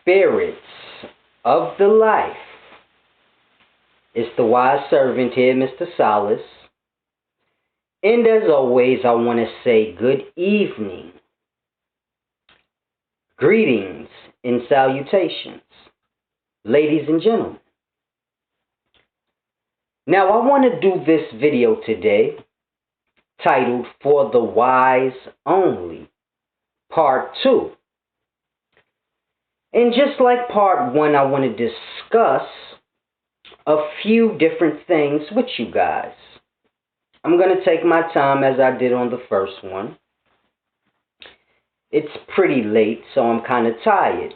spirits of the life. It's the wise servant here, Mr. Solace. And as always, I want to say good evening, greetings, and salutations, ladies and gentlemen. Now, I want to do this video today titled For the Wise Only, Part 2. And just like Part 1, I want to discuss a few different things with you guys. I'm going to take my time as I did on the first one. It's pretty late, so I'm kind of tired.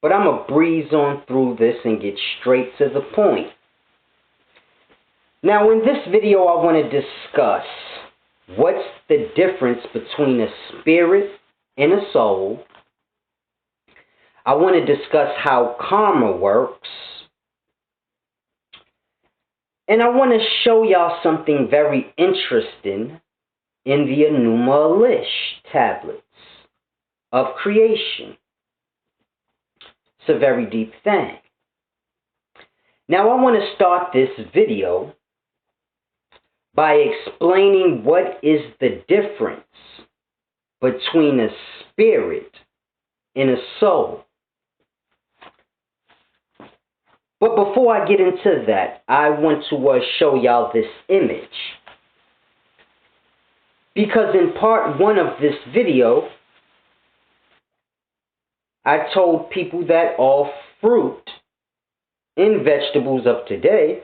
But I'm going to breeze on through this and get straight to the point. Now, in this video, I want to discuss what's the difference between a spirit and a soul. I want to discuss how karma works. And I want to show y'all something very interesting in the Enuma Elish tablets of creation. It's a very deep thing. Now I want to start this video by explaining what is the difference between a spirit and a soul. But before I get into that, I want to show y'all this image. Because in part 1 of this video, I told people that all fruit and vegetables of today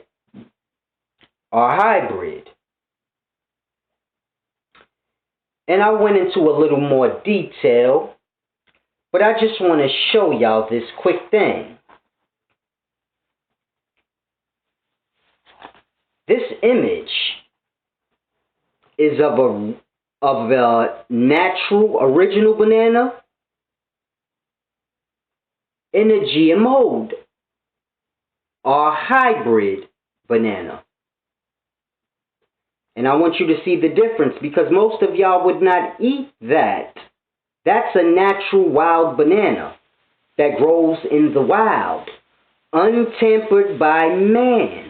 are hybrid. And I went into a little more detail, but I just want to show y'all this quick thing. This image is of a natural, original banana and a GMO'd or hybrid banana. And I want you to see the difference because most of y'all would not eat that. That's a natural wild banana that grows in the wild, untempered by man.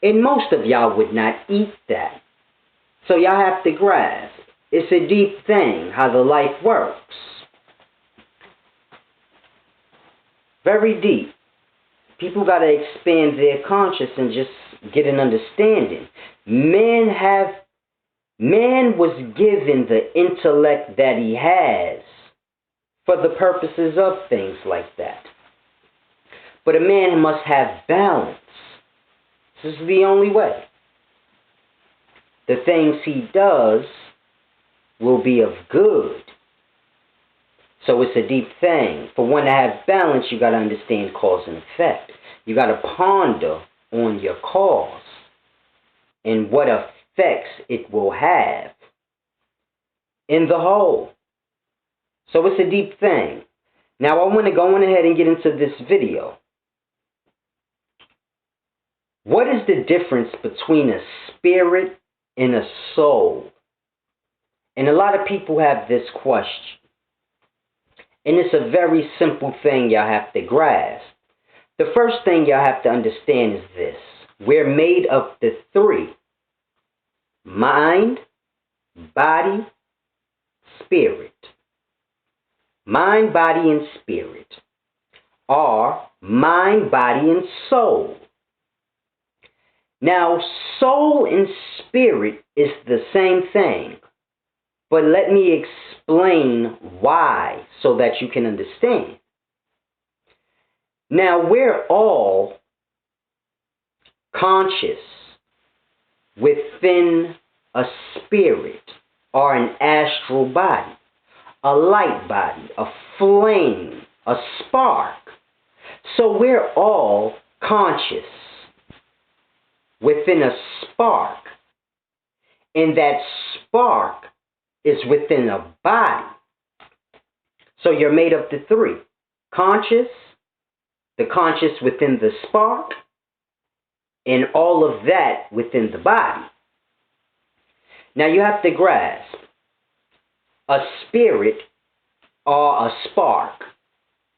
And most of y'all would not eat that. So y'all have to grasp. It's a deep thing, how the life works. Very deep. People got to expand their conscience and just get an understanding. Man was given the intellect that he has for the purposes of things like that. But a man must have balance. This is the only way. The things he does will be of good. So it's a deep thing. For one to have balance, you got to understand cause and effect. You got to ponder on your cause and what effects it will have in the whole. So it's a deep thing. Now I want to go on ahead and get into this video. What is the difference between a spirit and a soul? And a lot of people have this question. And it's a very simple thing y'all have to grasp. The first thing y'all have to understand is this. We're made of the three. Mind, body, spirit. Mind, body, and spirit are mind, body, and soul. Now, soul and spirit is the same thing. But let me explain why so that you can understand. Now, we're all conscious within a spirit or an astral body, a light body, a flame, a spark. So we're all conscious within a spark, and that spark is within a body. So you're made of the three. Conscious, the conscious within the spark, and all of that within the body. Now you have to grasp, a spirit or a spark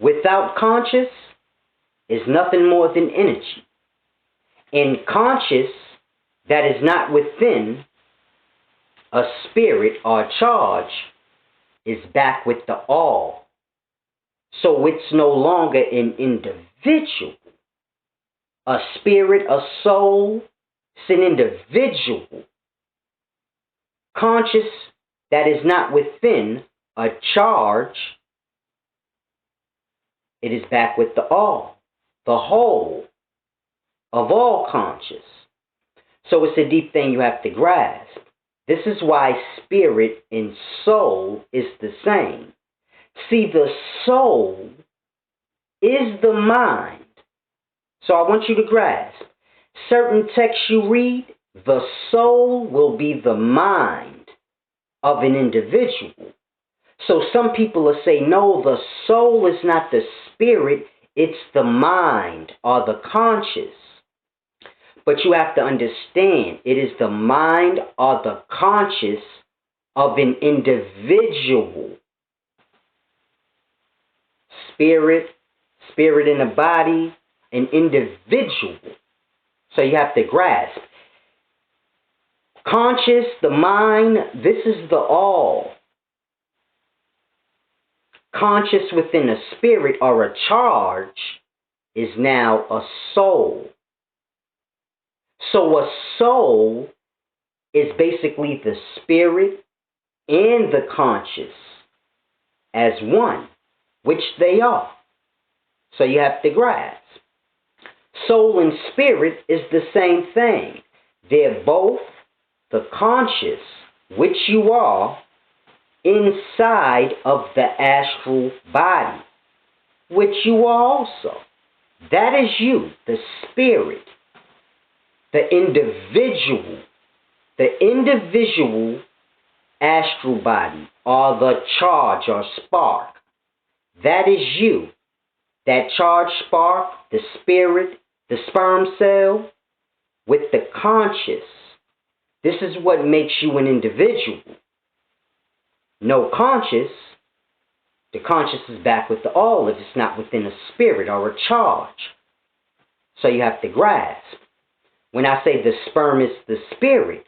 without conscious is nothing more than energy. And conscious that is not within a spirit or a charge is back with the all. So it's no longer an individual. A spirit, a soul, it's an individual. Conscious that is not within a charge, it is back with the all, the whole of all conscious. So it's a deep thing you have to grasp. This is why spirit and soul is the same. See, the soul is the mind. So I want you to grasp. Certain texts you read, the soul will be the mind of an individual. So some people will say, no, the soul is not the spirit, it's the mind or the conscious. But you have to understand, it is the mind or the conscious of an individual. Spirit in a body, an individual. So you have to grasp. Conscious, the mind, this is the all. Conscious within a spirit or a charge is now a soul. So a soul is basically the spirit and the conscious as one, which they are. So you have to grasp. Soul and spirit is the same thing. They're both the conscious, which you are, inside of the astral body, which you are also. That is you, the spirit, the individual astral body, or the charge or spark. That is you. That charge spark, the spirit, the sperm cell, with the conscious. This is what makes you an individual. No conscious, the conscious is back with the all if it's not within a spirit or a charge. So you have to grasp. When I say the sperm is the spirit,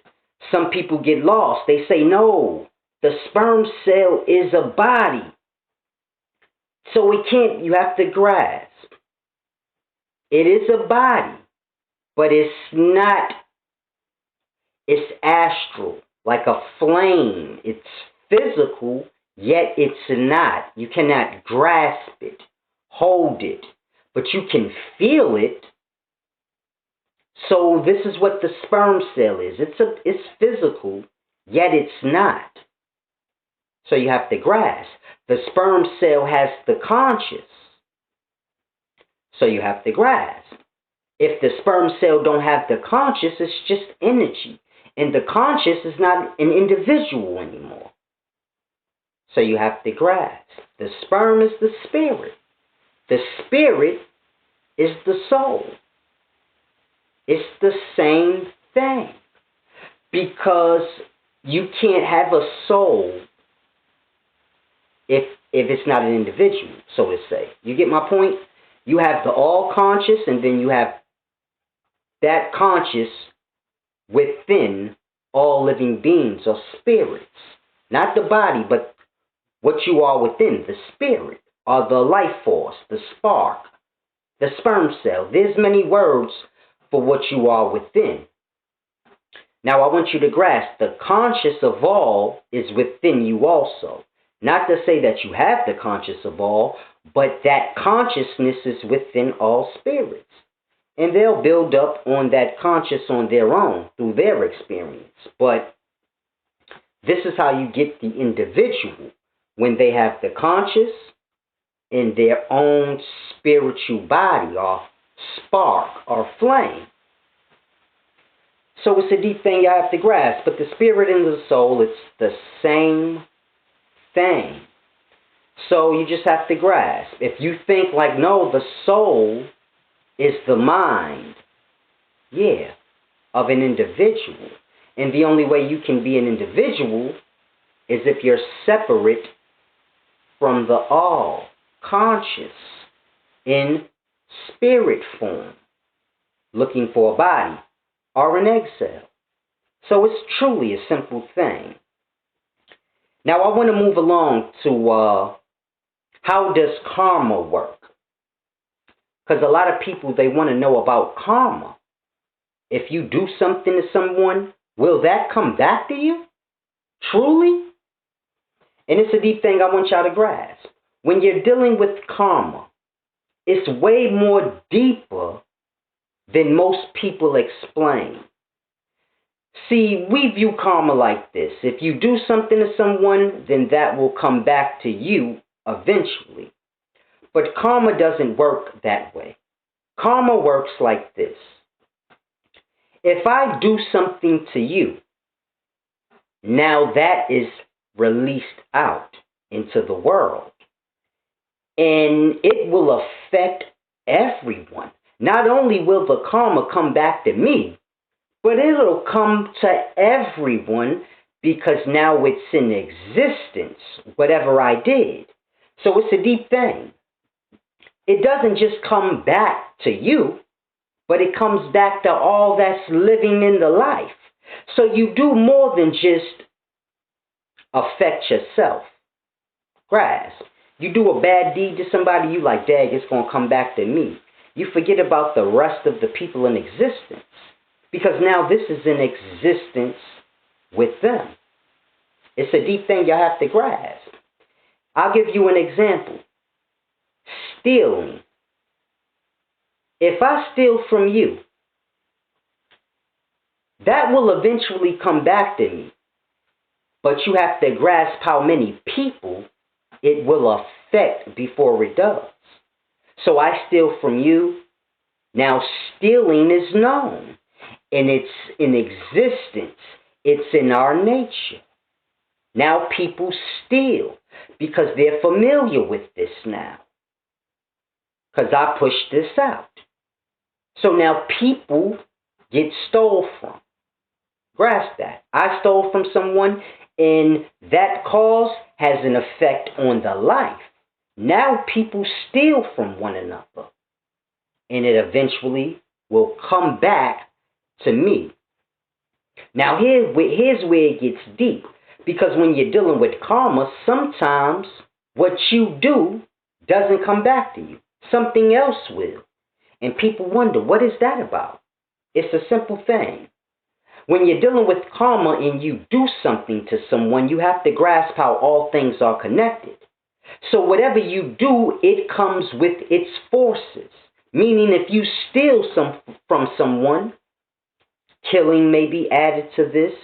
some people get lost. They say, no, the sperm cell is a body. So we can't, you have to grasp. It is a body, but it's not, it's astral, like a flame. It's physical, yet it's not. You cannot grasp it, hold it, but you can feel it. So this is what the sperm cell is. It's physical, yet it's not. So you have to grasp. The sperm cell has the conscious. So you have to grasp. If the sperm cell don't have the conscious, it's just energy. And the conscious is not an individual anymore. So you have to grasp. The sperm is the spirit. The spirit is the soul. It's the same thing. Because you can't have a soul if it's not an individual, so to say. You get my point? You have the all conscious, and then you have that conscious within all living beings or spirits. Not the body, but what you are within, the spirit, or the life force, the spark, the sperm cell. There's many words for what you are within. Now I want you to grasp, the conscious of all is within you also. Not to say that you have the conscious of all, but that consciousness is within all spirits. And they'll build up on that conscious on their own through their experience. But this is how you get the individual when they have the conscious in their own spiritual body or spark or flame. So it's a deep thing you have to grasp. But the spirit and the soul, it's the same thing. So you just have to grasp. If you think like, no, the soul is the mind, of an individual. And the only way you can be an individual is if you're separate from the all. conscious in spirit form, looking for a body or an egg cell. So it's truly a simple thing. Now I want to move along to how does karma work? Because a lot of people, they want to know about karma. If you do something to someone, will that come back to you? Truly? And it's a deep thing I want y'all to grasp. When you're dealing with karma, it's way more deeper than most people explain. See, we view karma like this. If you do something to someone, then that will come back to you eventually. But karma doesn't work that way. Karma works like this. If I do something to you, now that is released out into the world. And it will affect everyone. Not only will the karma come back to me, but it'll come to everyone because now it's in existence, whatever I did. So it's a deep thing. It doesn't just come back to you, but it comes back to all that's living in the life. So you do more than just affect yourself. Grasp. You do a bad deed to somebody, you like, dang, it's going to come back to me. You forget about the rest of the people in existence. Because now this is in existence with them. It's a deep thing you have to grasp. I'll give you an example. Stealing. If I steal from you, that will eventually come back to me. But you have to grasp how many people it will affect before it does. So I steal from you. Now stealing is known. And it's in existence. It's in our nature. Now people steal because they're familiar with this now. Because I pushed this out. So now people get stole from. Grasp that. I stole from someone and that cause has an effect on the life. Now people steal from one another. And it eventually will come back to me. Now here's where it gets deep. Because when you're dealing with karma, sometimes what you do doesn't come back to you. Something else will. And people wonder, what is that about? It's a simple thing. When you're dealing with karma and you do something to someone, you have to grasp how all things are connected. So whatever you do, it comes with its forces. Meaning if you steal from someone, killing may be added to this.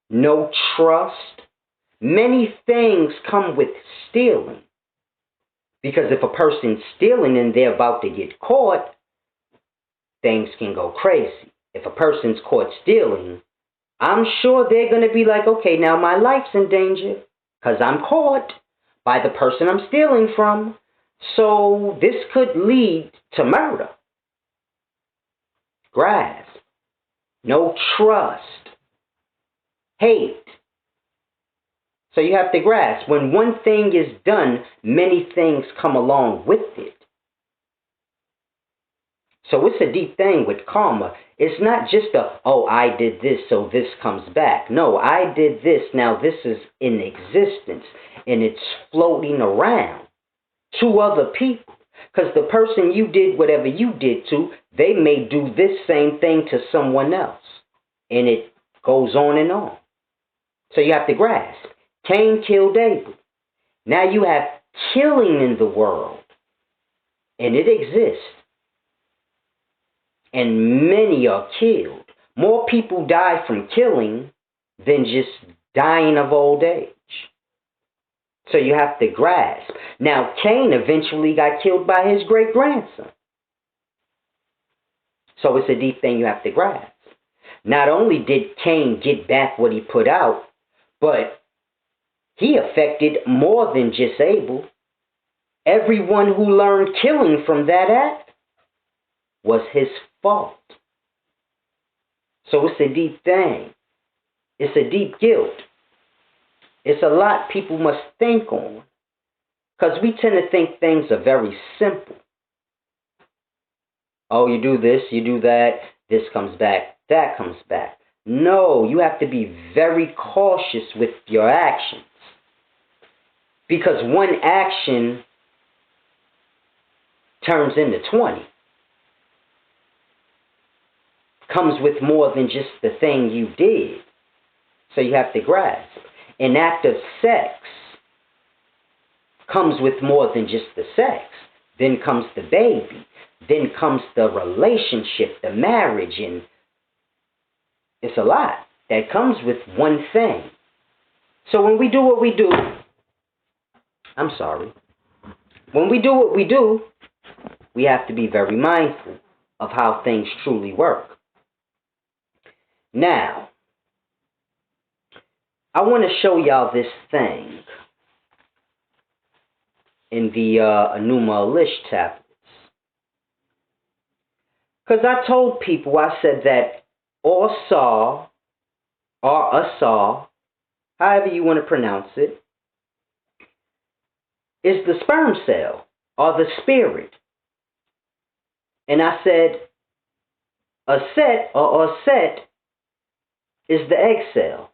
No trust. Many things come with stealing. Because if a person's stealing and they're about to get caught, things can go crazy. If a person's caught stealing, I'm sure they're going to be like, okay, now my life's in danger because I'm caught by the person I'm stealing from. So this could lead to murder. Grasp. No trust. Hate. So you have to grasp, when one thing is done, many things come along with it. So it's a deep thing with karma. It's not just I did this, so this comes back. No, I did this, now this is in existence, and it's floating around to other people. Because the person you did whatever you did to, they may do this same thing to someone else. And it goes on and on. So you have to grasp. Cain killed Abel. Now you have killing in the world. And it exists. And many are killed. More people die from killing than just dying of old age. So you have to grasp. Now Cain eventually got killed by his great-grandson. So it's a deep thing you have to grasp. Not only did Cain get back what he put out, but he affected more than just Abel. Everyone who learned killing from that act was his fault. So it's a deep thing. It's a deep guilt. It's a lot people must think on. Because we tend to think things are very simple. Oh, you do this, you do that, this comes back, that comes back. No, you have to be very cautious with your actions. Because one action turns into 20. Comes with more than just the thing you did. So you have to grasp. An act of sex comes with more than just the sex. Then comes the baby. Then comes the relationship, the marriage, and it's a lot that comes with one thing. So when we do what we do, when we do what we do, we have to be very mindful of how things truly work. Now, I want to show y'all this thing in the Enuma Elish tablets. Because I told people, I said that Osar, or Asar, however you want to pronounce it, is the sperm cell, or the spirit. And I said, Aset, or Aset, is the egg cell.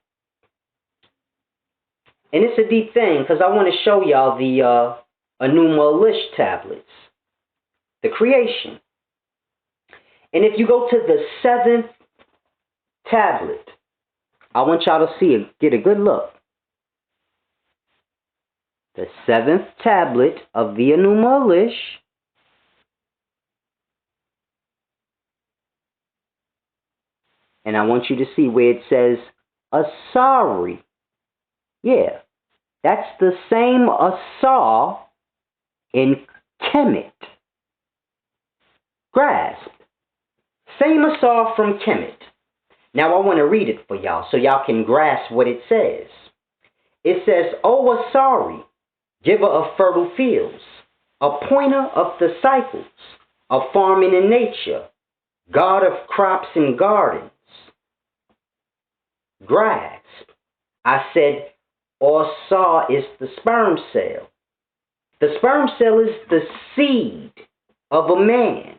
And it's a deep thing, because I want to show y'all the Enuma Elish tablets, the creation. And if you go to the 7th tablet, I want y'all to see it, get a good look. The 7th tablet of the Enuma Elish. And I want you to see where it says Asari. Yeah, that's the same Asar in Kemet. Grasp. Same Asar from Kemet. Now I want to read it for y'all so y'all can grasp what it says. It says, O Asari, giver of fertile fields, appointer of the cycles, of farming and nature, God of crops and gardens. Grasp. I said, Osar is the sperm cell. The sperm cell is the seed of a man.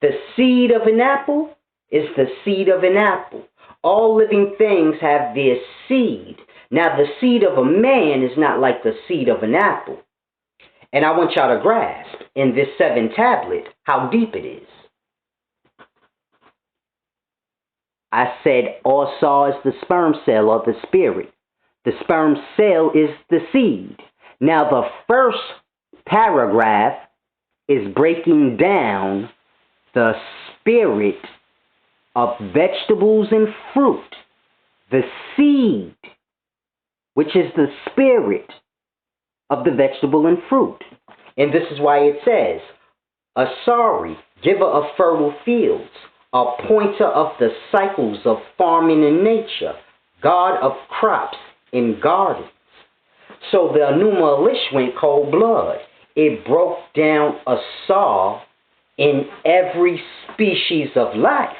The seed of an apple is the seed of an apple. All living things have their seed. Now, the seed of a man is not like the seed of an apple. And I want y'all to grasp in this 7 tablet how deep it is. I said Osar is the sperm cell or the spirit. The sperm cell is the seed. Now, the first paragraph is breaking down the spirit of vegetables and fruit, the seed, which is the spirit of the vegetable and fruit. And this is why it says, Asari, giver of fertile fields, appointer of the cycles of farming and nature, God of crops and gardens. So the Enuma Elish went cold blood. It broke down Asar in every species of life.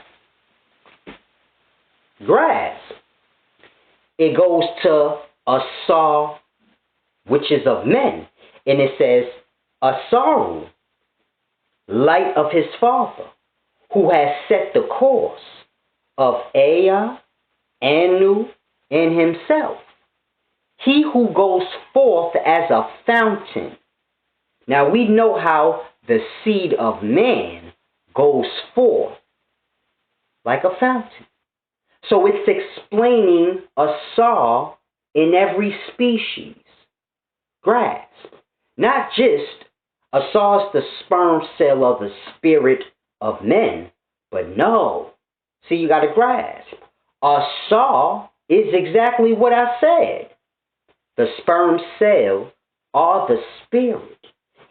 Grasp. It goes to Asar, which is of men. And it says, Asaru, light of his father, who has set the course of Ea, Anu, and himself. He who goes forth as a fountain. Now we know how the seed of man goes forth like a fountain. So it's explaining Asar in every species. Grasp. Not just Asar's the sperm cell of the spirit of men, but no. See, you got to grasp. Asar is exactly what I said. The sperm cell or the spirit.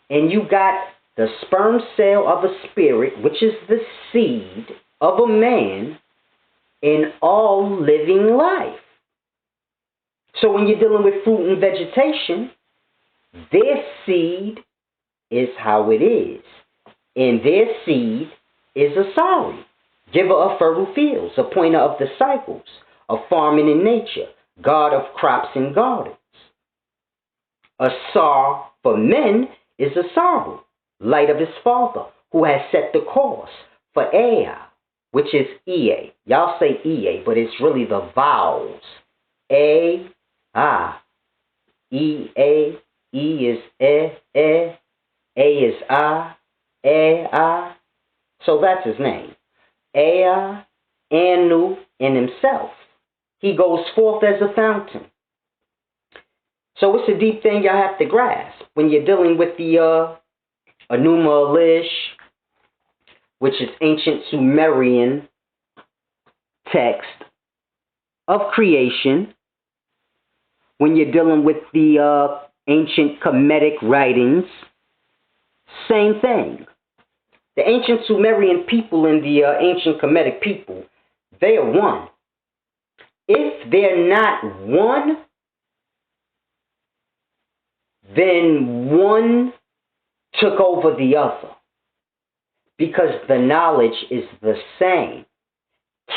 And you got the sperm cell of a spirit, which is the seed of a man in all living life. So when you're dealing with fruit and vegetation, their seed is how it is. And their seed is Asari, giver of fertile fields, appointer of the cycles, of farming and nature, God of crops and gardens. Asar for men is Asaru, light of his father, who has set the course. For Ea, which is Ea. Y'all say Ea, but it's really the vowels. A, A. E, A. E is A is A. So that's his name. Ea, Anu, in himself. He goes forth as a fountain. So it's a deep thing y'all have to grasp when you're dealing with the Enuma Elish, which is ancient Sumerian text of creation. When you're dealing with the ancient Kemetic writings, same thing. The ancient Sumerian people and the ancient Kemetic people, they are one. If they're not one, then one took over the other, because the knowledge is the same.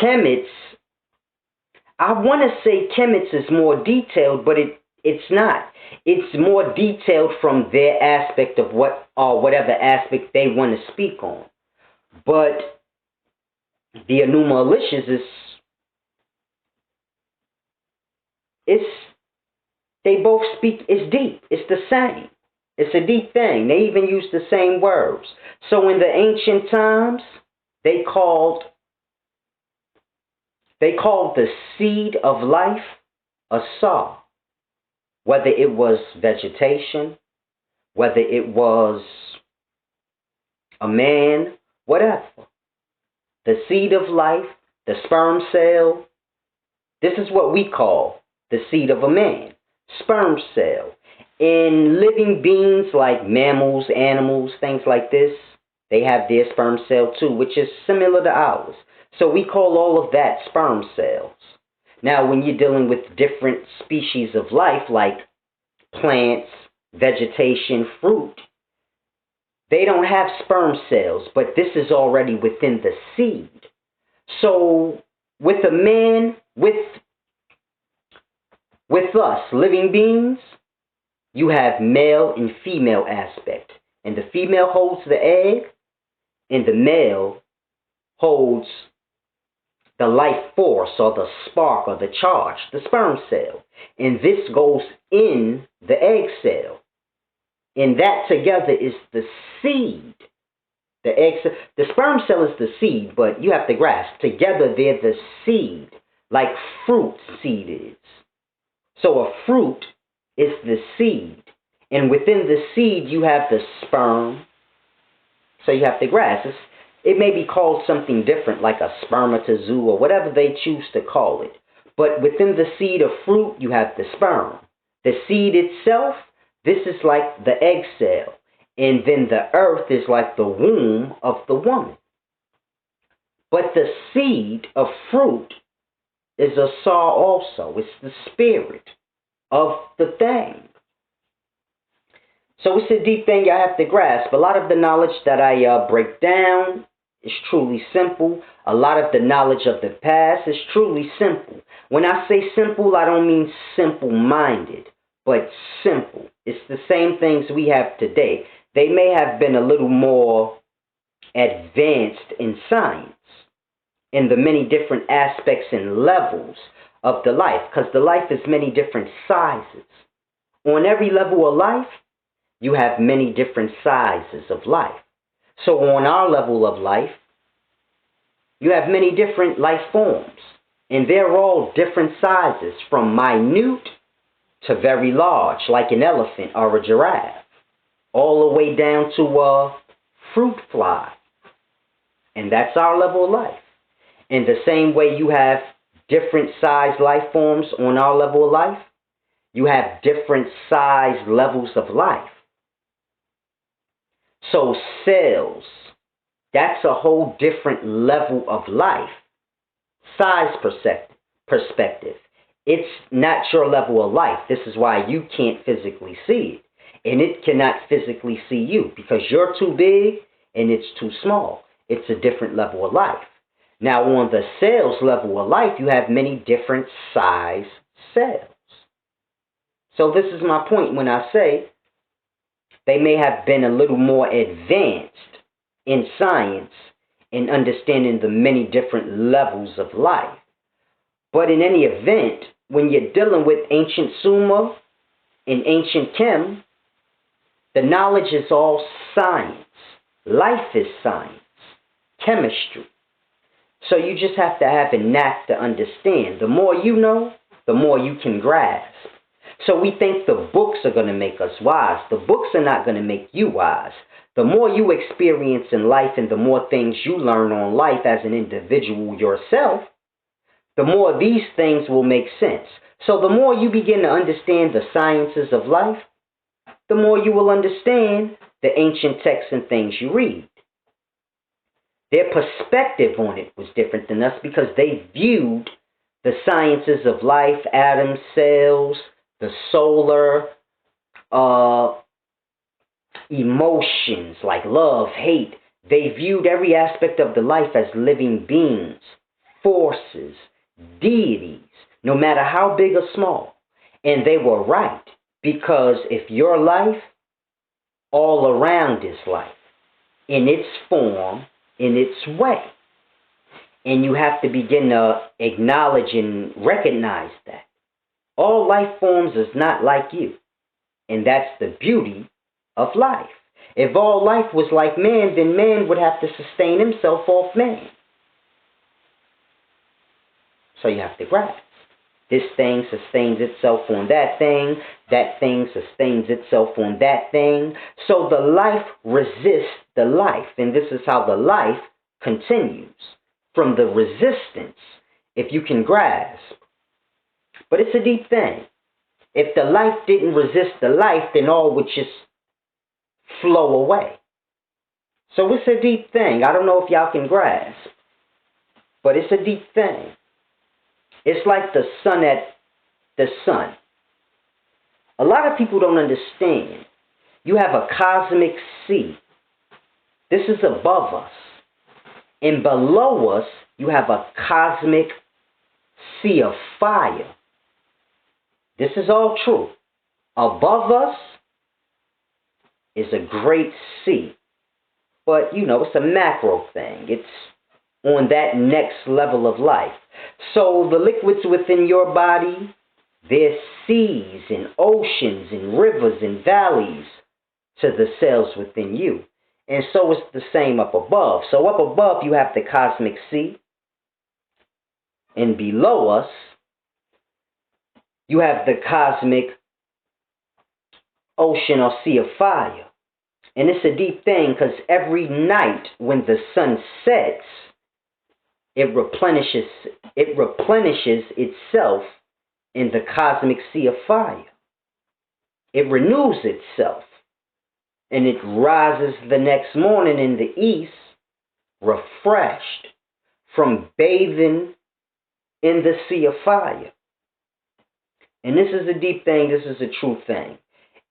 Kemets, I want to say Kemets is more detailed, but it's not. It's more detailed from their aspect of what, or whatever aspect they want to speak on. But the Enuma Elish they both speak, it's deep. It's the same. It's a deep thing. They even use the same words. So in the ancient times, they called the seed of life Asar. Whether it was vegetation, whether it was a man, whatever. The seed of life, the sperm cell, this is what we call the seed of a man, sperm cell. In living beings like mammals, animals, things like this, they have their sperm cell too, which is similar to ours. So we call all of that sperm cells. Now, when you're dealing with different species of life, like plants, vegetation, fruit, they don't have sperm cells, but this is already within the seed. So with a man, with us, living beings, you have male and female aspect. And the female holds the egg, and the male holds the life force, or the spark, or the charge, the sperm cell. And this goes in the egg cell. And that together is the seed. The egg cell, the sperm cell is the seed, but you have to grasp, together they're the seed, like fruit seed is. So a fruit is the seed. And within the seed you have the sperm. So you have to grasp. It may be called something different, like a spermatozoa, or whatever they choose to call it. But within the seed of fruit, you have the sperm. The seed itself, this is like the egg cell. And then the earth is like the womb of the woman. But the seed of fruit is a saw also. It's the spirit of the thing. So it's a deep thing I have to grasp. A lot of the knowledge that I break down is truly simple. A lot of the knowledge of the past is truly simple. When I say simple, I don't mean simple-minded, but simple. It's the same things we have today. They may have been a little more advanced in science, in the many different aspects and levels of the life, because the life is many different sizes. On every level of life, you have many different sizes of life. So on our level of life, you have many different life forms. And they're all different sizes, from minute to very large, like an elephant or a giraffe, all the way down to a fruit fly. And that's our level of life. In the same way you have different size life forms on our level of life, you have different size levels of life. So cells, that's a whole different level of life. Size perspective. It's not your level of life. This is why you can't physically see it. And it cannot physically see you, because you're too big and it's too small. It's a different level of life. Now on the cells level of life, you have many different size cells. So this is my point when I say they may have been a little more advanced in science in understanding the many different levels of life. But in any event, when you're dealing with ancient Sumer and ancient Chem, the knowledge is all science. Life is science, chemistry. So you just have to have a knack to understand. The more you know, the more you can grasp. So we think the books are going to make us wise. The books are not going to make you wise. The more you experience in life and the more things you learn on life as an individual yourself, the more these things will make sense. So the more you begin to understand the sciences of life, the more you will understand the ancient texts and things you read. Their perspective on it was different than us because they viewed the sciences of life, atoms, cells, the solar, emotions like love, hate. They viewed every aspect of the life as living beings, forces, deities, no matter how big or small. And they were right, because if your life, all around is life, in its form, in its way. And you have to begin to acknowledge and recognize that. All life forms is not like you. And that's the beauty of life. If all life was like man, then man would have to sustain himself off man. So you have to grasp. This thing sustains itself on that thing sustains itself on that thing. So the life resists the life. And this is how the life continues. From the resistance, if you can grasp. But it's a deep thing. If the life didn't resist the life, then all would just flow away. So it's a deep thing. I don't know if y'all can grasp. But it's a deep thing. It's like the sun at the sun. A lot of people don't understand. You have a cosmic sea. This is above us. And below us, you have a cosmic sea of fire. This is all true. Above us is a great sea. But, it's a macro thing. It's on that next level of life. So the liquids within your body, there's seas and oceans and rivers and valleys to the cells within you. And so it's the same up above. So up above you have the cosmic sea. And below us, you have the cosmic ocean or sea of fire. And it's a deep thing because every night when the sun sets, it replenishes itself in the cosmic sea of fire. It renews itself. And it rises the next morning in the east, refreshed from bathing in the sea of fire. And this is a deep thing. This is a true thing.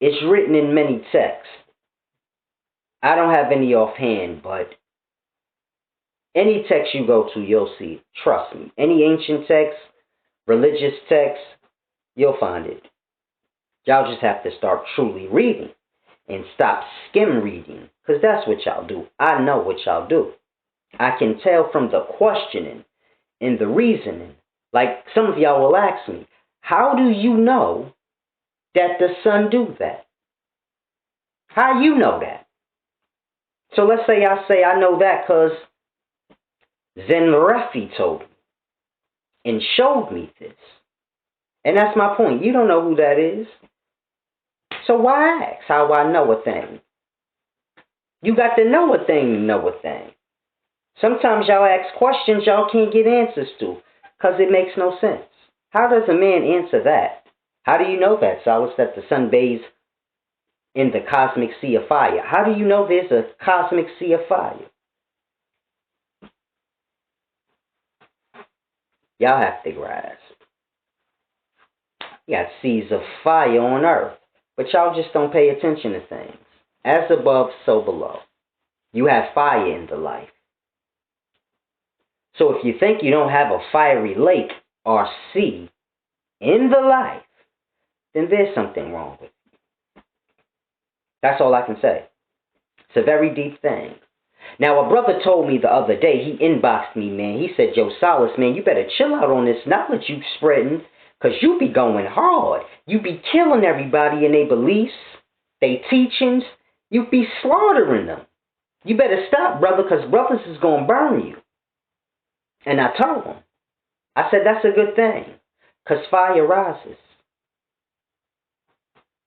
It's written in many texts. I don't have any offhand, but any text you go to, you'll see it. Trust me. Any ancient text, religious text, you'll find it. Y'all just have to start truly reading and stop skim reading, because that's what y'all do. I know what y'all do. I can tell from the questioning and the reasoning. Like some of y'all will ask me, how do you know that the sun do that? How you know that? So let's say I know that because Zen Refi told me and showed me this. And that's my point. You don't know who that is. So why ask how I know a thing? You got to know a thing to know a thing. Sometimes y'all ask questions y'all can't get answers to because it makes no sense. How does a man answer that? How do you know that, Solace, that the sun bathes in the cosmic sea of fire? How do you know there's a cosmic sea of fire? Y'all have to grasp. You got seas of fire on earth. But y'all just don't pay attention to things. As above, so below. You have fire in the life. So if you think you don't have a fiery lake or sea in the life, then there's something wrong with it. That's all I can say. It's a very deep thing. Now, a brother told me the other day, he inboxed me, man. He said, yo, Solace, man, you better chill out on this knowledge you spreading, because you be going hard. You be killing everybody in their beliefs, their teachings. You be slaughtering them. You better stop, brother, because brothers is going to burn you. And I told him. I said, that's a good thing, because fire rises.